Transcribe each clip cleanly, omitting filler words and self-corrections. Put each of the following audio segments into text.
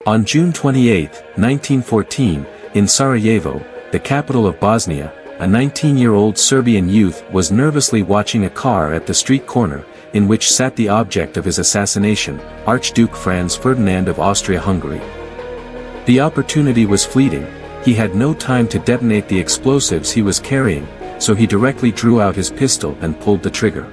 On June 28, 1914, in Sarajevo, the capital of Bosnia, a 19-year-old Serbian youth was nervously watching a car at the street corner, in which sat the object of his assassination, Archduke Franz Ferdinand of Austria-Hungary. The opportunity was fleeting. He had no time to detonate the explosives he was carrying, so he directly drew out his pistol and pulled the trigger.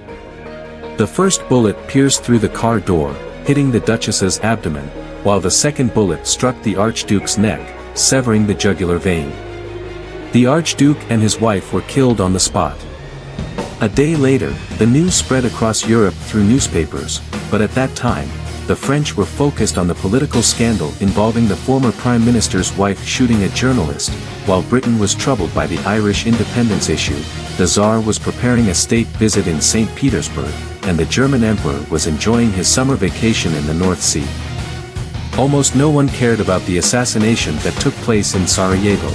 The first bullet pierced through the car door, hitting the Duchess's abdomen, while the second bullet struck the Archduke's neck, severing the jugular vein. The Archduke and his wife were killed on the spot. A day later, the news spread across Europe through newspapers, but at that time, the French were focused on the political scandal involving the former Prime Minister's wife shooting a journalist, while Britain was troubled by the Irish independence issue. The Tsar was preparing a state visit in St. Petersburg, and the German Emperor was enjoying his summer vacation in the North Sea. Almost no one cared about the assassination that took place in Sarajevo.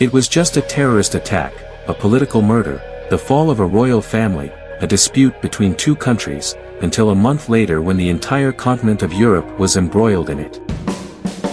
It was just a terrorist attack, a political murder, the fall of a royal family, a dispute between two countries, until a month later when the entire continent of Europe was embroiled in it.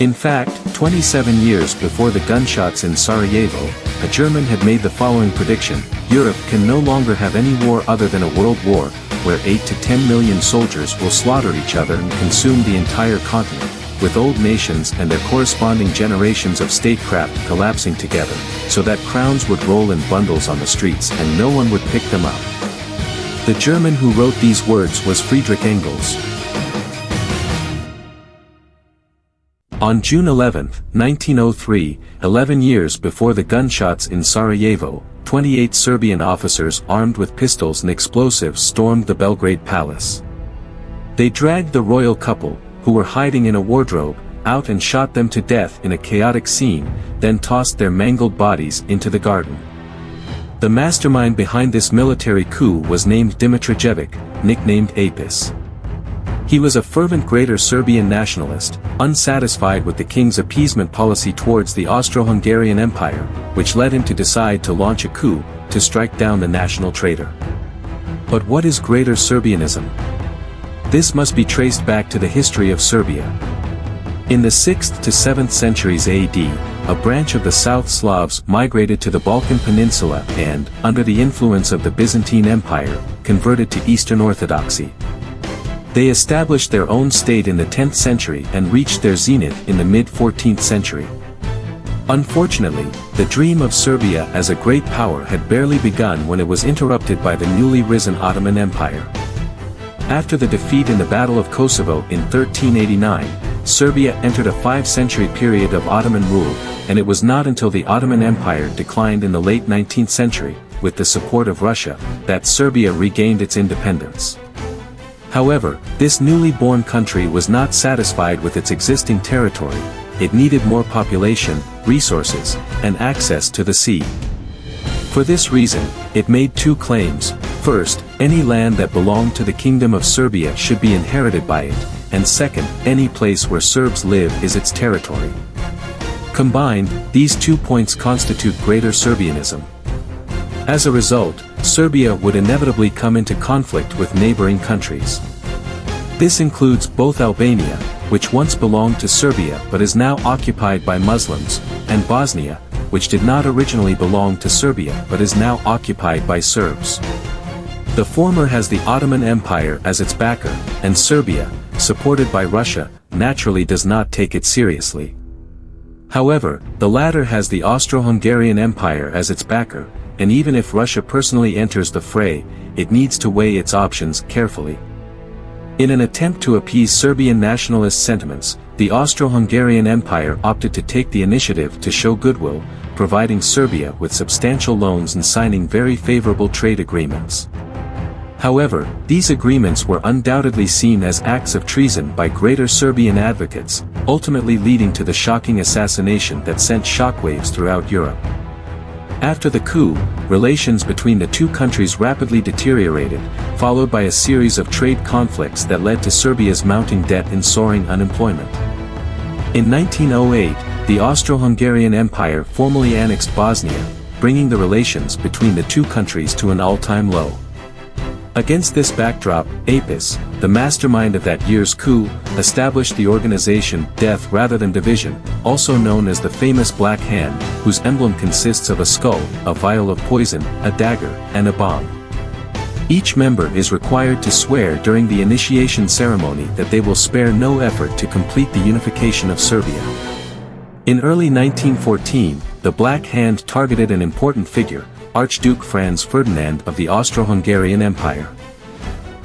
In fact, 27 years before the gunshots in Sarajevo, a German had made the following prediction: Europe can no longer have any war other than a world war, where 8 to 10 million soldiers will slaughter each other and consume the entire continent, with old nations and their corresponding generations of statecraft collapsing together, so that crowns would roll in bundles on the streets and no one would pick them up. The German who wrote these words was Friedrich Engels. On June 11, 1903, 11 years before the gunshots in Sarajevo, 28 Serbian officers armed with pistols and explosives stormed the Belgrade Palace. They dragged the royal couple, who were hiding in a wardrobe, out and shot them to death in a chaotic scene, then tossed their mangled bodies into the garden. The mastermind behind this military coup was named Dimitrijevic, nicknamed Apis. He was a fervent Greater Serbian nationalist, unsatisfied with the king's appeasement policy towards the Austro-Hungarian Empire, which led him to decide to launch a coup, to strike down the national traitor. But what is Greater Serbianism? This must be traced back to the history of Serbia. In the 6th to 7th centuries AD, a branch of the South Slavs migrated to the Balkan Peninsula and, under the influence of the Byzantine Empire, converted to Eastern Orthodoxy. They established their own state in the 10th century and reached their zenith in the mid-14th century. Unfortunately, the dream of Serbia as a great power had barely begun when it was interrupted by the newly risen Ottoman Empire. After the defeat in the Battle of Kosovo in 1389, Serbia entered a 5-century period of Ottoman rule, and it was not until the Ottoman Empire declined in the late 19th century, with the support of Russia, that Serbia regained its independence. However, this newly born country was not satisfied with its existing territory. It needed more population, resources, and access to the sea. For this reason, it made two claims. First, any land that belonged to the Kingdom of Serbia should be inherited by it, and second, any place where Serbs live is its territory. Combined, these 2 points constitute Greater Serbianism. As a result, Serbia would inevitably come into conflict with neighboring countries. This includes both Albania, which once belonged to Serbia but is now occupied by Muslims, and Bosnia, which did not originally belong to Serbia but is now occupied by Serbs. The former has the Ottoman Empire as its backer, and Serbia, supported by Russia, naturally does not take it seriously. However, the latter has the Austro-Hungarian Empire as its backer, and even if Russia personally enters the fray, it needs to weigh its options carefully. In an attempt to appease Serbian nationalist sentiments, the Austro-Hungarian Empire opted to take the initiative to show goodwill, providing Serbia with substantial loans and signing very favorable trade agreements. However, these agreements were undoubtedly seen as acts of treason by Greater Serbian advocates, ultimately leading to the shocking assassination that sent shockwaves throughout Europe. After the coup, relations between the two countries rapidly deteriorated, followed by a series of trade conflicts that led to Serbia's mounting debt and soaring unemployment. In 1908, the Austro-Hungarian Empire formally annexed Bosnia, bringing the relations between the two countries to an all-time low. Against this backdrop, Apis, the mastermind of that year's coup, established the organization Death Rather Than Division, also known as the famous Black Hand, whose emblem consists of a skull, a vial of poison, a dagger, and a bomb. Each member is required to swear during the initiation ceremony that they will spare no effort to complete the unification of Serbia. In early 1914, the Black Hand targeted an important figure, Archduke Franz Ferdinand of the Austro-Hungarian Empire.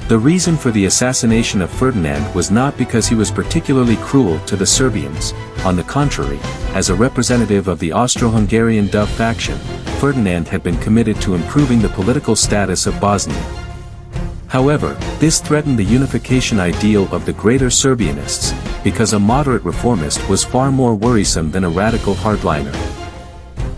The reason for the assassination of Ferdinand was not because he was particularly cruel to the Serbians. On the contrary, as a representative of the Austro-Hungarian Dove faction, Ferdinand had been committed to improving the political status of Bosnia. However, this threatened the unification ideal of the Greater Serbianists, because a moderate reformist was far more worrisome than a radical hardliner.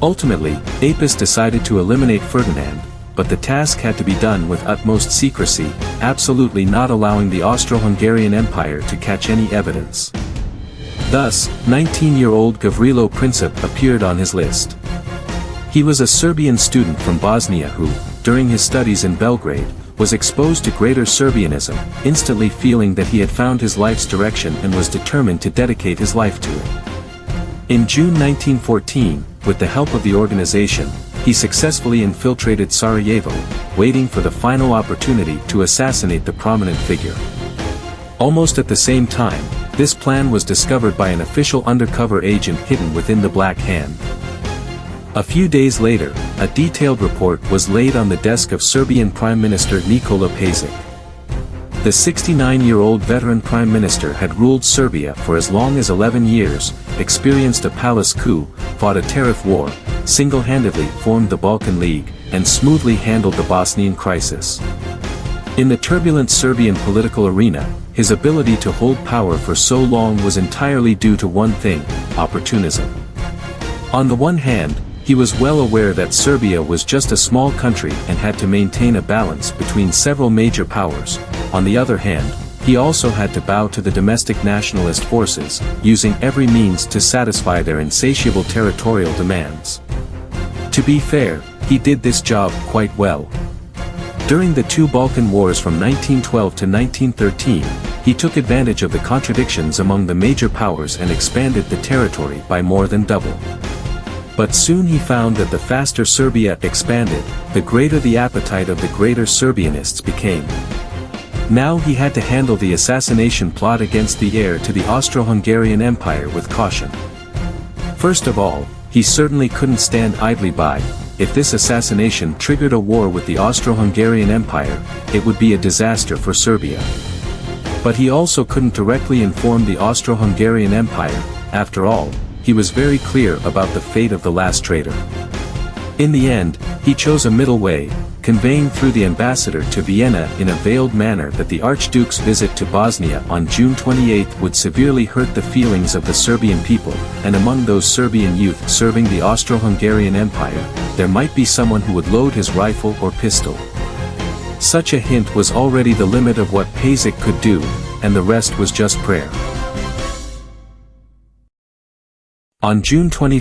Ultimately, Apis decided to eliminate Ferdinand, but the task had to be done with utmost secrecy, absolutely not allowing the Austro-Hungarian Empire to catch any evidence. Thus, 19-year-old Gavrilo Princip appeared on his list. He was a Serbian student from Bosnia who, during his studies in Belgrade, was exposed to Greater Serbianism, instantly feeling that he had found his life's direction and was determined to dedicate his life to it. In June 1914, with the help of the organization, he successfully infiltrated Sarajevo, waiting for the final opportunity to assassinate the prominent figure. Almost at the same time, this plan was discovered by an official undercover agent hidden within the Black Hand. A few days later, a detailed report was laid on the desk of Serbian Prime Minister Nikola Pašić. The 69-year-old veteran prime minister had ruled Serbia for as long as 11 years, experienced a palace coup, fought a tariff war, single-handedly formed the Balkan League, and smoothly handled the Bosnian crisis. In the turbulent Serbian political arena, his ability to hold power for so long was entirely due to one thing: opportunism. On the one hand, he was well aware that Serbia was just a small country and had to maintain a balance between several major powers. On the other hand, he also had to bow to the domestic nationalist forces, using every means to satisfy their insatiable territorial demands. To be fair, he did this job quite well. During the two Balkan Wars from 1912 to 1913, he took advantage of the contradictions among the major powers and expanded the territory by more than double. But soon he found that the faster Serbia expanded, the greater the appetite of the Greater Serbianists became. Now he had to handle the assassination plot against the heir to the Austro-Hungarian Empire with caution. First of all, he certainly couldn't stand idly by. If this assassination triggered a war with the Austro-Hungarian Empire, it would be a disaster for Serbia. But he also couldn't directly inform the Austro-Hungarian Empire. After all, he was very clear about the fate of the last traitor. In the end, he chose a middle way, conveying through the ambassador to Vienna in a veiled manner that the Archduke's visit to Bosnia on June 28 would severely hurt the feelings of the Serbian people, and among those Serbian youth serving the Austro-Hungarian Empire, there might be someone who would load his rifle or pistol. Such a hint was already the limit of what Pašić could do, and the rest was just prayer. On June 21,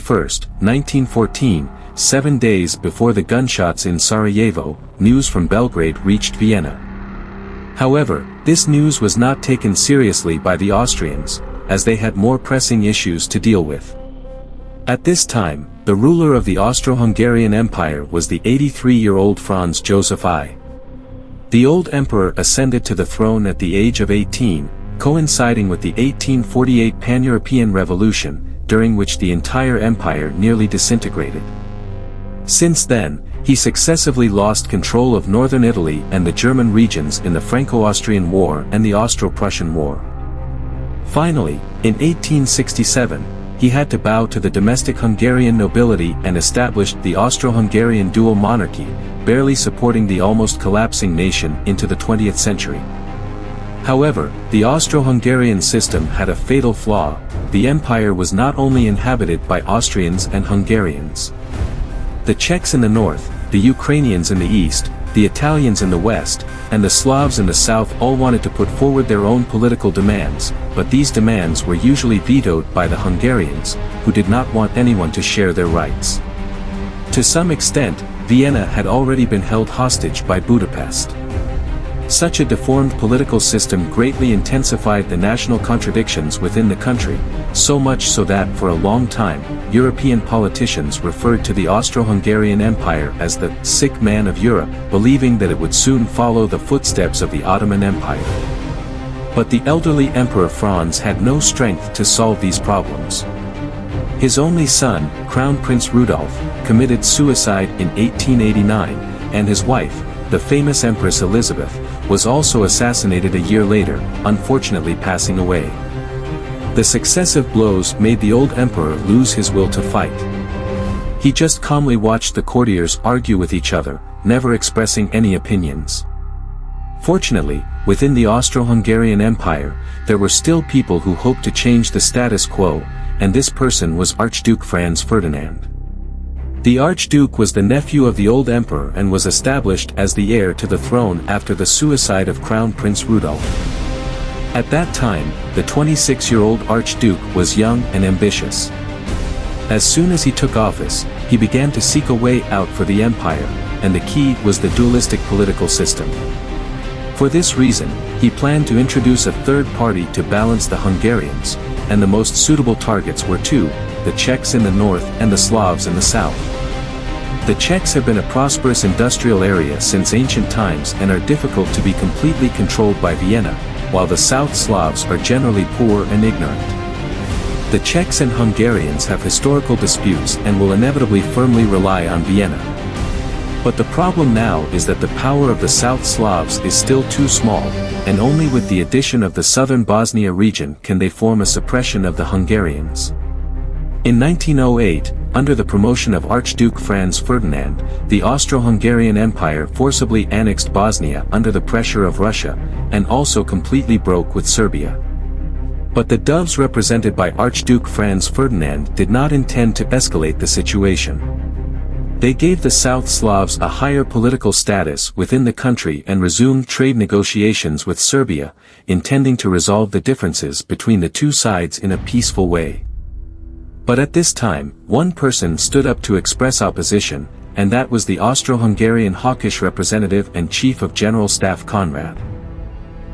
1914, 7 days before the gunshots in Sarajevo, news from Belgrade reached Vienna. However, this news was not taken seriously by the Austrians, as they had more pressing issues to deal with. At this time, the ruler of the Austro-Hungarian Empire was the 83-year-old Franz Joseph I. The old emperor ascended to the throne at the age of 18, coinciding with the 1848 Pan-European Revolution, during which the entire empire nearly disintegrated. Since then, he successively lost control of northern Italy and the German regions in the Franco-Austrian War and the Austro-Prussian War. Finally, in 1867, he had to bow to the domestic Hungarian nobility and established the Austro-Hungarian dual monarchy, barely supporting the almost collapsing nation into the 20th century. However, the Austro-Hungarian system had a fatal flaw: the empire was not only inhabited by Austrians and Hungarians. The Czechs in the north, the Ukrainians in the east, the Italians in the west, and the Slavs in the south all wanted to put forward their own political demands, but these demands were usually vetoed by the Hungarians, who did not want anyone to share their rights. To some extent, Vienna had already been held hostage by Budapest. Such a deformed political system greatly intensified the national contradictions within the country, so much so that for a long time, European politicians referred to the Austro-Hungarian Empire as the sick man of Europe, believing that it would soon follow the footsteps of the Ottoman Empire. But the elderly Emperor Franz had no strength to solve these problems. His only son, Crown Prince Rudolf, committed suicide in 1889, and his wife, the famous Empress Elizabeth, was also assassinated a year later, unfortunately passing away. The successive blows made the old emperor lose his will to fight. He just calmly watched the courtiers argue with each other, never expressing any opinions. Fortunately, within the Austro-Hungarian Empire, there were still people who hoped to change the status quo, and this person was Archduke Franz Ferdinand. The Archduke was the nephew of the old emperor and was established as the heir to the throne after the suicide of Crown Prince Rudolf. At that time, the 26-year-old Archduke was young and ambitious. As soon as he took office, he began to seek a way out for the empire, and the key was the dualistic political system. For this reason, he planned to introduce a third party to balance the Hungarians, and the most suitable targets were two: the Czechs in the north and the Slavs in the south. The Czechs have been a prosperous industrial area since ancient times and are difficult to be completely controlled by Vienna, while the South Slavs are generally poor and ignorant. The Czechs and Hungarians have historical disputes and will inevitably firmly rely on Vienna. But the problem now is that the power of the South Slavs is still too small, and only with the addition of the southern Bosnia region can they form a suppression of the Hungarians. In 1908, under the promotion of Archduke Franz Ferdinand, the Austro-Hungarian Empire forcibly annexed Bosnia under the pressure of Russia, and also completely broke with Serbia. But the doves represented by Archduke Franz Ferdinand did not intend to escalate the situation. They gave the South Slavs a higher political status within the country and resumed trade negotiations with Serbia, intending to resolve the differences between the two sides in a peaceful way. But at this time, one person stood up to express opposition, and that was the Austro-Hungarian hawkish representative and Chief of General Staff Conrad.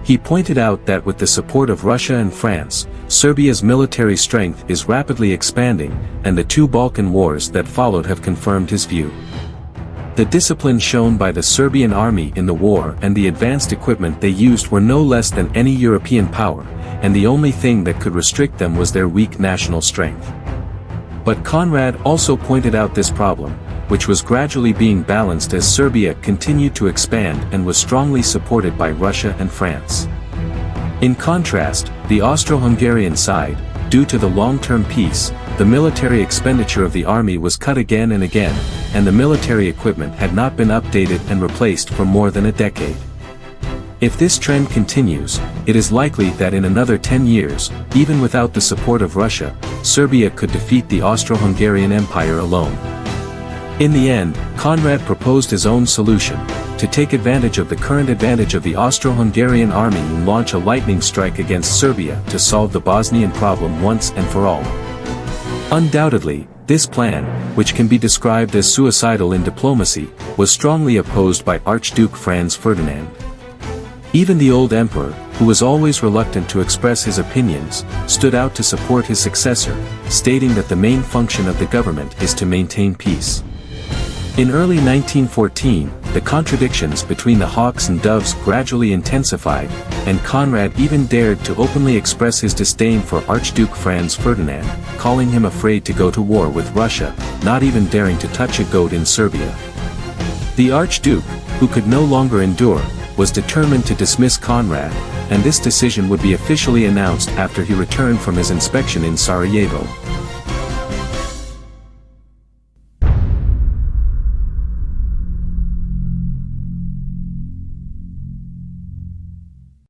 He pointed out that with the support of Russia and France, Serbia's military strength is rapidly expanding, and the two Balkan wars that followed have confirmed his view. The discipline shown by the Serbian army in the war and the advanced equipment they used were no less than any European power, and the only thing that could restrict them was their weak national strength. But Conrad also pointed out this problem, which was gradually being balanced as Serbia continued to expand and was strongly supported by Russia and France. In contrast, the Austro-Hungarian side, due to the long-term peace, the military expenditure of the army was cut again and again, and the military equipment had not been updated and replaced for more than a decade. If this trend continues, it is likely that in another 10 years, even without the support of Russia, Serbia could defeat the Austro-Hungarian Empire alone. In the end, Conrad proposed his own solution: to take advantage of the current advantage of the Austro-Hungarian army and launch a lightning strike against Serbia to solve the Bosnian problem once and for all. Undoubtedly, this plan, which can be described as suicidal in diplomacy, was strongly opposed by Archduke Franz Ferdinand. Even the old emperor, who was always reluctant to express his opinions, stood out to support his successor, stating that the main function of the government is to maintain peace. In early 1914, the contradictions between the hawks and doves gradually intensified, and Conrad even dared to openly express his disdain for Archduke Franz Ferdinand, calling him afraid to go to war with Russia, not even daring to touch a goat in Serbia. The Archduke, who could no longer endure, was determined to dismiss Conrad, and this decision would be officially announced after he returned from his inspection in Sarajevo.